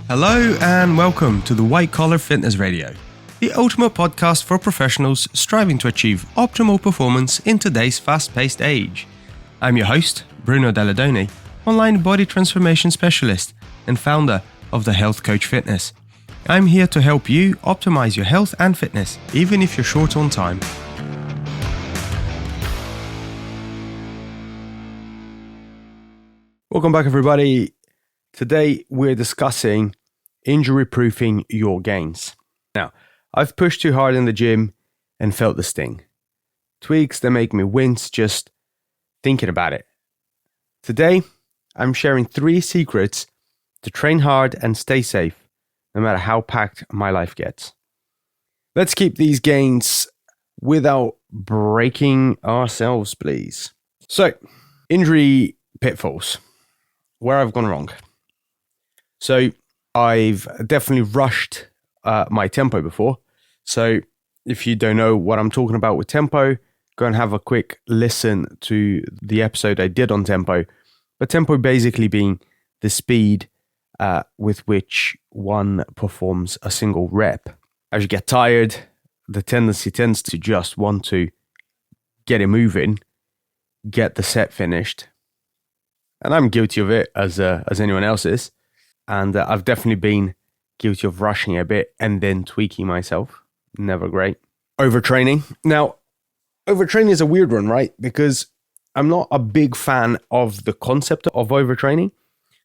Hello and welcome to the White Collar Fitness Radio, the ultimate podcast for professionals striving to achieve optimal performance in today's fast-paced age. I'm your host, Bruno Dalladoni, online body transformation specialist and founder of The Health Coach Fitness. I'm here to help you optimize your health and fitness, even if you're short on time. Welcome back, everybody. Today we're discussing injury-proofing your gains. Now, I've pushed too hard in the gym and felt the sting. Tweaks that make me wince just thinking about it. Today, I'm sharing 3 secrets to train hard and stay safe, no matter how packed my life gets. Let's keep these gains without breaking ourselves, please. So, injury pitfalls. Where I've gone wrong. So, I've definitely rushed my tempo before. So if you don't know what I'm talking about with tempo, go and have a quick listen to the episode I did on tempo. But tempo basically being the speed with which one performs a single rep. As you get tired, the tendency tends to just want to get it moving, get the set finished. And I'm guilty of it as anyone else is. And I've definitely been guilty of rushing a bit and then tweaking myself. Never great. Overtraining. Now, overtraining is a weird one, right? Because I'm not a big fan of the concept of overtraining,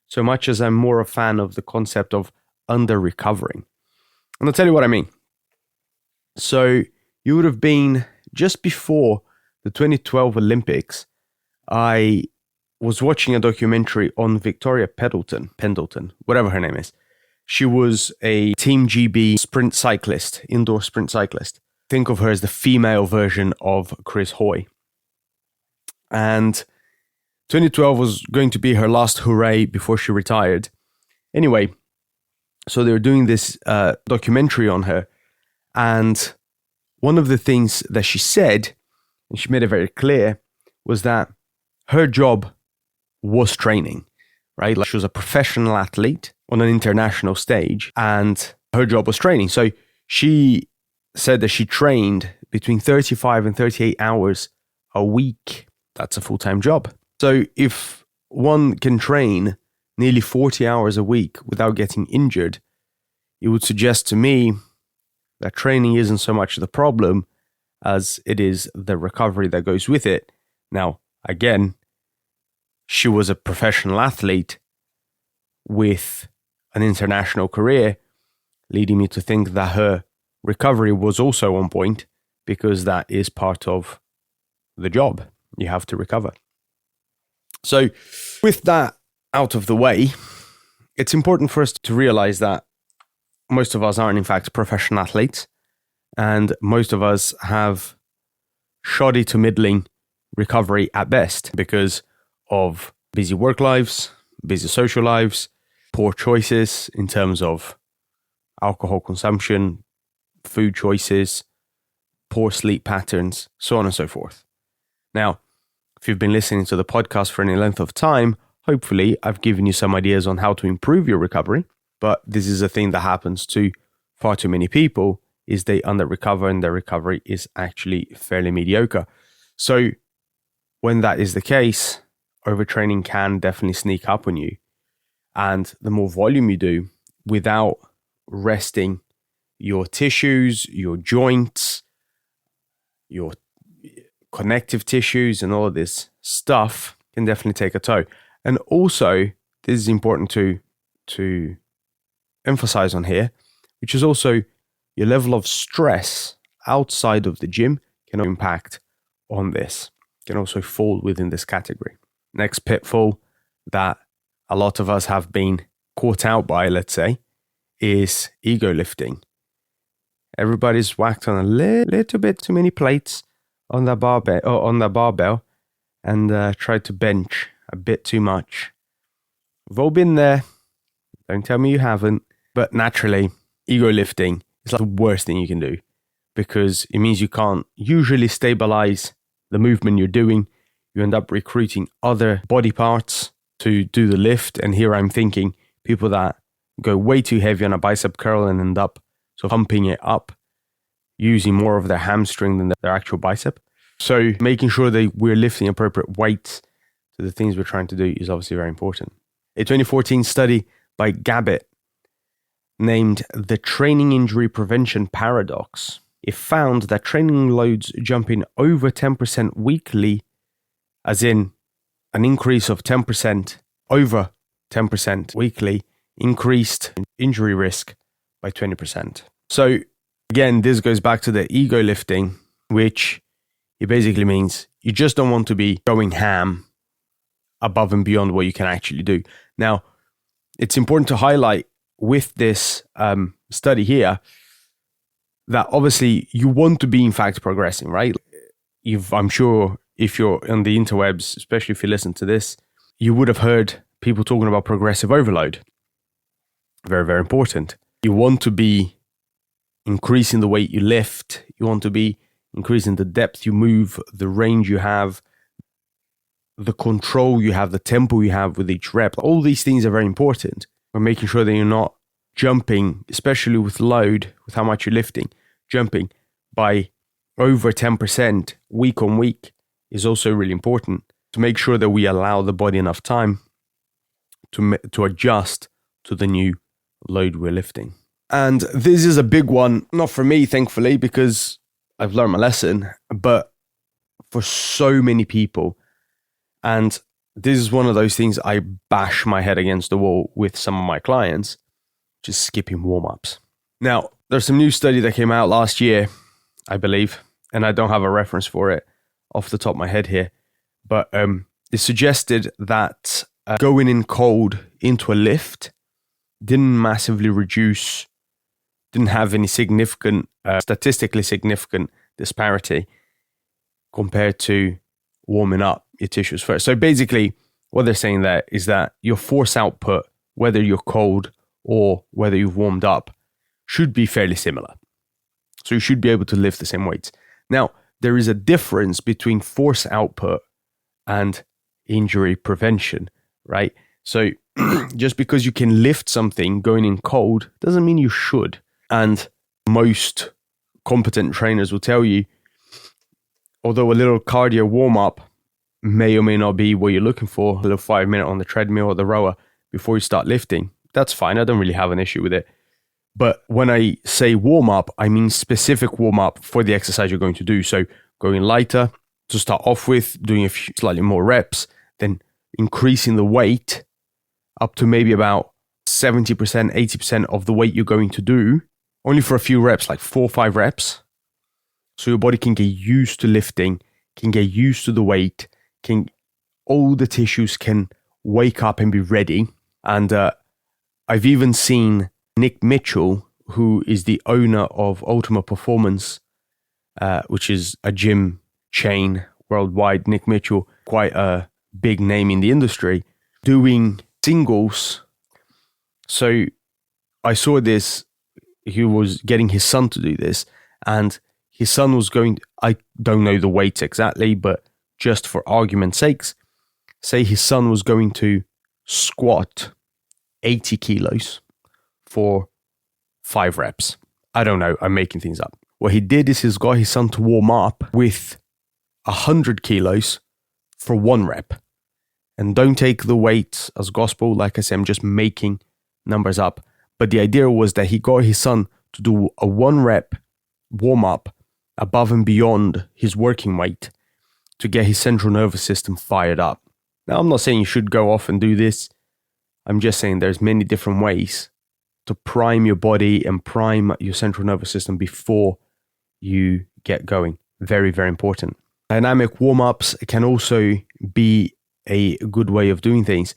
so much as I'm more a fan of the concept of under-recovering. And I'll tell you what I mean. So you would have been just before the 2012 Olympics, I was watching a documentary on Victoria Pendleton, whatever her name is. She was a Team GB sprint cyclist, indoor sprint cyclist. Think of her as the female version of Chris Hoy. And 2012 was going to be her last hooray before she retired. Anyway, so they were doing this documentary on her. And one of the things that she said, and she made it very clear, was that her job was training, right? Like she was a professional athlete on an international stage and her job was training. So she said that she trained between 35 and 38 hours a week. That's a full-time job. So if one can train nearly 40 hours a week without getting injured, it would suggest to me that training isn't so much the problem as it is the recovery that goes with it. Now, again, she was a professional athlete with an international career, leading me to think that her recovery was also on point because that is part of the job. You have to recover. So with that out of the way, it's important for us to realize that most of us aren't in fact professional athletes and most of us have shoddy to middling recovery at best because of busy work lives, busy social lives, poor choices in terms of alcohol consumption, food choices, poor sleep patterns, so on and so forth. Now, if you've been listening to the podcast for any length of time, hopefully I've given you some ideas on how to improve your recovery, but this is a thing that happens to far too many people, is they under-recover and their recovery is actually fairly mediocre. So when that is the case, overtraining can definitely sneak up on you. And the more volume you do without resting your tissues, your joints, your connective tissues and all of this stuff can definitely take a toll. And also, this is important to emphasize on here, which is also your level of stress outside of the gym can impact on this, can also fall within this category. Next pitfall that a lot of us have been caught out by, let's say, is ego lifting. Everybody's whacked on a little bit too many plates on the barbell and tried to bench a bit too much. We've all been there. Don't tell me you haven't. But naturally, ego lifting is like the worst thing you can do because it means you can't usually stabilize the movement you're doing. You end up recruiting other body parts to do the lift. And here I'm thinking people that go way too heavy on a bicep curl and end up so pumping it up, using more of their hamstring than their actual bicep. So making sure that we're lifting appropriate weights to the things we're trying to do is obviously very important. A 2014 study by Gabbett named the Training Injury Prevention Paradox. It found that training loads jumping over 10% weekly, as in an increase of 10% over 10% weekly, increased injury risk by 20%. So again, this goes back to the ego lifting, which it basically means you just don't want to be going ham above and beyond what you can actually do. Now, it's important to highlight with this study here that obviously you want to be in fact progressing, right? I'm sure if you're on the interwebs, especially if you listen to this, you would have heard people talking about progressive overload. Very, very important. You want to be increasing the weight you lift. You want to be increasing the depth you move, the range you have, the control you have, the tempo you have with each rep. All these things are very important. We're making sure that you're not jumping, especially with load, with how much you're lifting, jumping by over 10% week on week is also really important to make sure that we allow the body enough time to adjust to the new load we're lifting. And this is a big one, not for me, thankfully, because I've learned my lesson, but for so many people. And this is one of those things I bash my head against the wall with some of my clients, just skipping warm-ups. Now, there's some new study that came out last year, I believe, and I don't have a reference for it off the top of my head here, but it suggested that going in cold into a lift didn't massively reduce, didn't have any significant, statistically significant disparity compared to warming up your tissues first. So basically, what they're saying there is that your force output, whether you're cold or whether you've warmed up, should be fairly similar. So you should be able to lift the same weights. Now, there is a difference between force output and injury prevention, right? So just because you can lift something going in cold doesn't mean you should. And most competent trainers will tell you, although a little cardio warm-up may or may not be what you're looking for, a little 5 minute on the treadmill or the rower before you start lifting, that's fine. I don't really have an issue with it. But when I say warm-up, I mean specific warm-up for the exercise you're going to do. So going lighter to start off with, doing a few slightly more reps, then increasing the weight up to maybe about 70%, 80% of the weight you're going to do, only for a few reps, like 4 or 5 reps. So your body can get used to lifting, can get used to the weight, all the tissues can wake up and be ready. And I've even seen Nick Mitchell, who is the owner of Ultimate Performance, which is a gym chain worldwide. Nick Mitchell, quite a big name in the industry, doing singles. So I saw this, he was getting his son to do this, and his son was going, I don't know the weights exactly, but just for argument's sakes, say his son was going to squat 80 kilos for 5 reps. I don't know, I'm making things up. What he did is he's got his son to warm up with 100 kilos for 1 rep. And don't take the weight as gospel. Like I said, I'm just making numbers up. But the idea was that he got his son to do a 1 rep warm up above and beyond his working weight to get his central nervous system fired up. Now, I'm not saying you should go off and do this. I'm just saying there's many different ways to prime your body and prime your central nervous system before you get going. Very, very important. Dynamic warm-ups can also be a good way of doing things,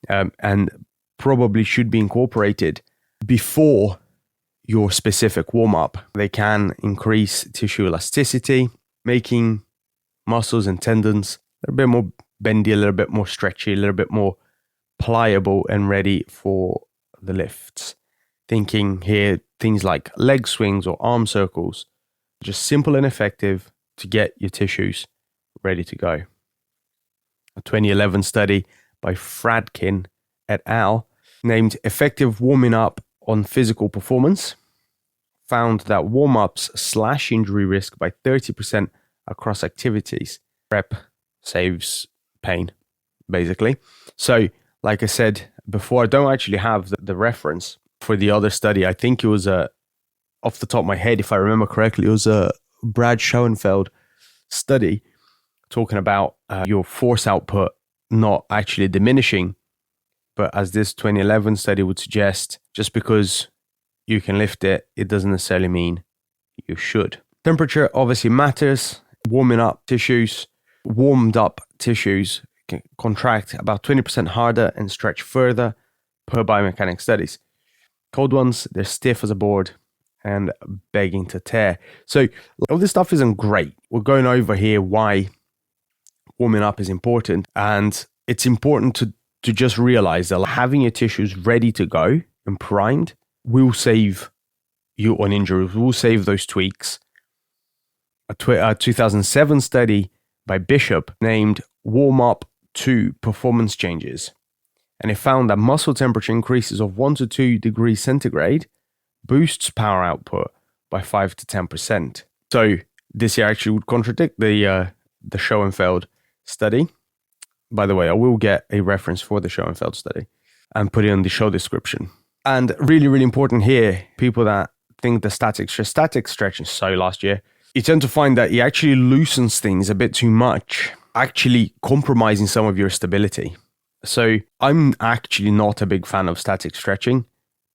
and probably should be incorporated before your specific warm-up. They can increase tissue elasticity, making muscles and tendons a little bit more bendy, a little bit more stretchy, a little bit more pliable and ready for the lifts. Thinking here, things like leg swings or arm circles, just simple and effective to get your tissues ready to go. A 2011 study by Fradkin et al. named Effective Warming Up on Physical Performance, found that warm-ups slash injury risk by 30% across activities. Rep saves pain, basically. So, like I said before, I don't actually have the reference for the other study. I think it was off the top of my head, if I remember correctly, it was a Brad Schoenfeld study talking about your force output not actually diminishing, but as this 2011 study would suggest, just because you can lift it, it doesn't necessarily mean you should. Temperature obviously matters. Warming up tissues, warmed up tissues can contract about 20% harder and stretch further per biomechanics studies. Cold ones, they're stiff as a board and begging to tear. So all this stuff isn't great. We're going over here why warming up is important, and it's important to just realize that having your tissues ready to go and primed will save you on injuries, will save those tweaks. A 2007 study by Bishop named Warm Up to Performance Changes, and it found that muscle temperature increases of 1 to 2 degrees centigrade boosts power output by 5 to 10%. So this here actually would contradict the Schoenfeld study. By the way, I will get a reference for the Schoenfeld study and put it in the show description. And really, really important here, people that think the static stretching so last year, you tend to find that it actually loosens things a bit too much, actually compromising some of your stability. So I'm actually not a big fan of static stretching,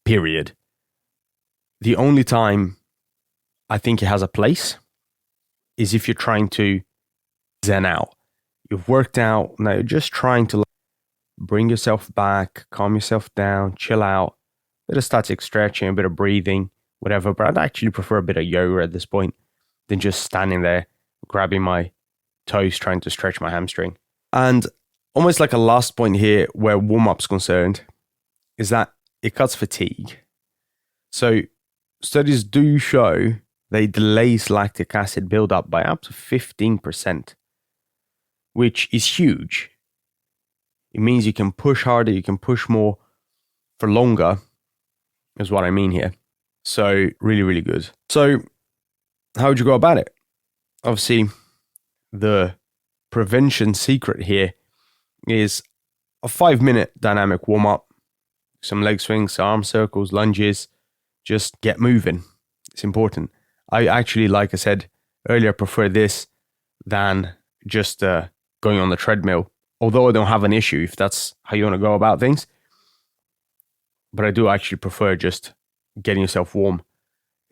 period. The only time I think it has a place is if you're trying to zen out. You've worked out, now you're just trying to bring yourself back, calm yourself down, chill out, a bit of static stretching, a bit of breathing, whatever. But I'd actually prefer a bit of yoga at this point than just standing there, grabbing my toes, trying to stretch my hamstring. And almost like a last point here where warm-up's concerned is that it cuts fatigue. So studies do show they delay lactic acid buildup by up to 15%, which is huge. It means you can push harder, you can push more for longer, is what I mean here. So really, really good. So how would you go about it? Obviously, the prevention secret here is a 5-minute dynamic warm-up, some leg swings, arm circles, lunges. Just get moving. It's important. I actually, like I said earlier, prefer this than just going on the treadmill. Although I don't have an issue if that's how you want to go about things. But I do actually prefer just getting yourself warm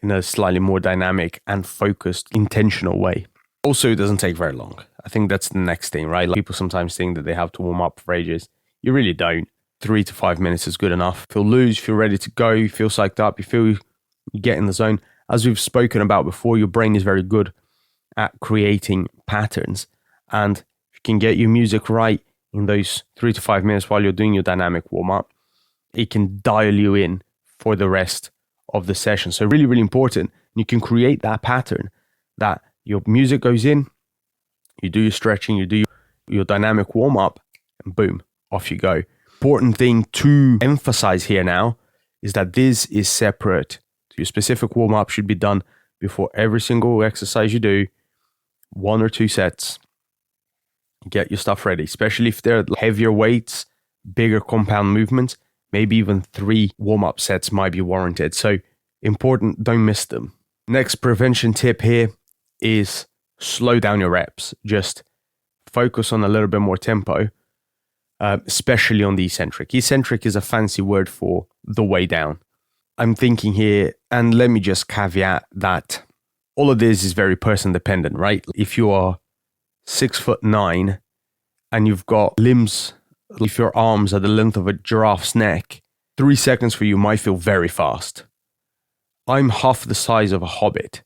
in a slightly more dynamic and focused, intentional way. Also, it doesn't take very long. I think that's the next thing, right? Like, people sometimes think that they have to warm up for ages. You really don't. 3 to 5 minutes is good enough. Feel loose, feel ready to go, you feel psyched up, you feel you get in the zone. As we've spoken about before, your brain is very good at creating patterns. And if you can get your music right in those 3 to 5 minutes while you're doing your dynamic warm-up, it can dial you in for the rest of the session. So really, really important. You can create that pattern that your music goes in, you do your stretching, you do your dynamic warm-up, and boom, off you go. Important thing to emphasize here now is that this is separate. Your specific warm-up should be done before every single exercise you do, 1 or 2 sets. Get your stuff ready, especially if they're heavier weights, bigger compound movements, maybe even 3 warm-up sets might be warranted. So important, don't miss them. Next prevention tip here is slow down your reps. Just focus on a little bit more tempo, especially on the eccentric. Eccentric is a fancy word for the way down. I'm thinking here, and let me just caveat that all of this is very person dependent, right? If you are 6'9" and you've got limbs, if your arms are the length of a giraffe's neck, 3 seconds for you might feel very fast. I'm half the size of a hobbit,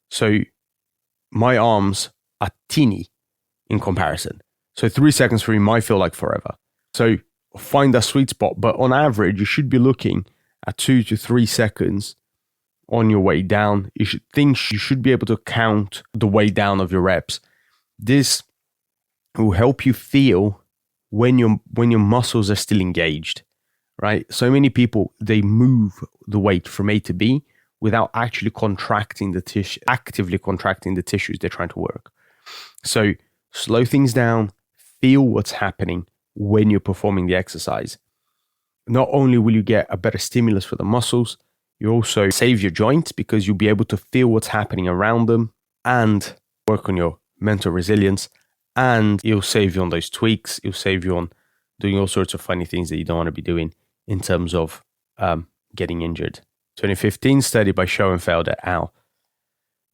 so my arms are teeny in comparison. So 3 seconds for you might feel like forever. So find that sweet spot, but on average, you should be looking at 2 to 3 seconds on your way down. You should be able to count the way down of your reps. This will help you feel when your muscles are still engaged. right? So many people, they move the weight from A to B without actually contracting the tissue, actively contracting the tissues they're trying to work. So slow things down, feel what's happening when you're performing the exercise. Not only will you get a better stimulus for the muscles, you also save your joints because you'll be able to feel what's happening around them and work on your mental resilience. And it'll save you on those tweaks. It'll save you on doing all sorts of funny things that you don't want to be doing in terms of getting injured. 2015 study by Schoenfeld et al.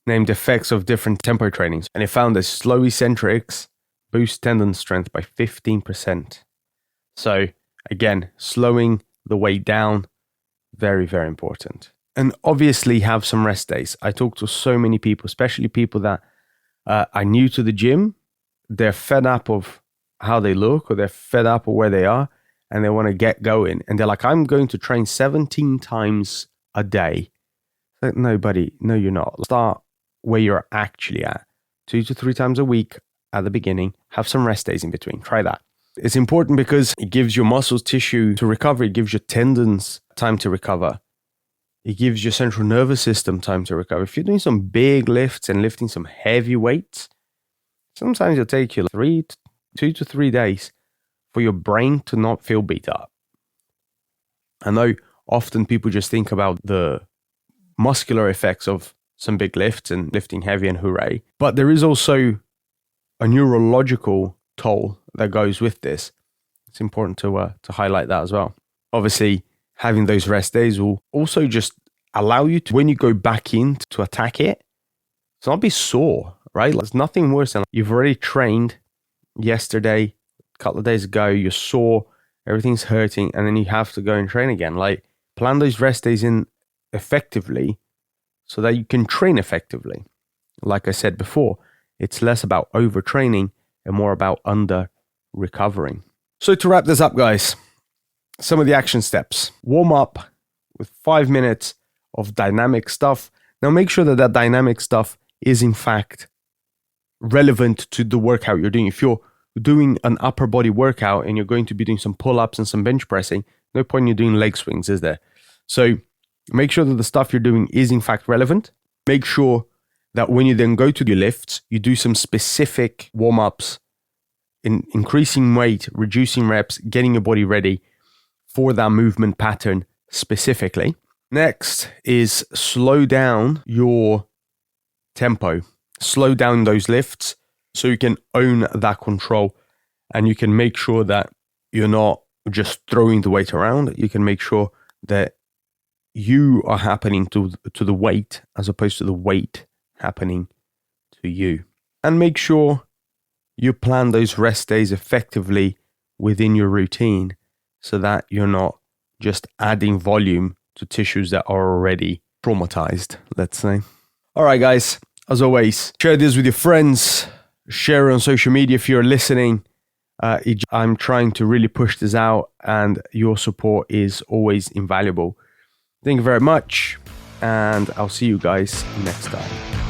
Named effects of different tempo trainings, and it found that slow eccentrics boost tendon strength by 15%. So again, slowing the weight down, very, very important. And obviously have some rest days. I talk to so many people, especially people that are new to the gym. They're fed up of how they look, or they're fed up of where they are, and they want to get going. And they're like, I'm going to train 17 times a day. Like, no, buddy, no, you're not. Start where you're actually at. 2 to 3 times a week at the beginning. Have some rest days in between. Try that. It's important because it gives your muscles tissue to recover. It gives your tendons time to recover. It gives your central nervous system time to recover. If you're doing some big lifts and lifting some heavy weights, sometimes it'll take you 2 to 3 days for your brain to not feel beat up. I know often people just think about the muscular effects of some big lifts and lifting heavy and hooray, but there is also a neurological toll that goes with this. It's important to highlight that as well. Obviously, having those rest days will also just allow you to, when you go back in to attack it, to not be sore, right? There's nothing worse than you've already trained yesterday, a couple of days ago, you're sore, everything's hurting, and then you have to go and train again. Like, plan those rest days in effectively so that you can train effectively. Like I said before, it's less about overtraining and more about under-recovering. So to wrap this up, guys, some of the action steps. Warm up with 5 minutes of dynamic stuff. Now make sure that that dynamic stuff is in fact relevant to the workout you're doing. If you're doing an upper body workout and you're going to be doing some pull-ups and some bench pressing, no point in you doing leg swings, is there? So make sure that the stuff you're doing is in fact relevant. Make sure that when you then go to your lifts, you do some specific warm-ups in increasing weight, reducing reps, getting your body ready for that movement pattern specifically. Next is slow down your tempo. Slow down those lifts so you can own that control, and you can make sure that you're not just throwing the weight around. You can make sure that you are happening to the weight as opposed to the weight happening to you. And make sure you plan those rest days effectively within your routine so that you're not just adding volume to tissues that are already traumatized, let's say. All right, guys, as always, share this with your friends, share it on social media if you're listening. I'm trying to really push this out, and your support is always invaluable. Thank you very much, and I'll see you guys next time.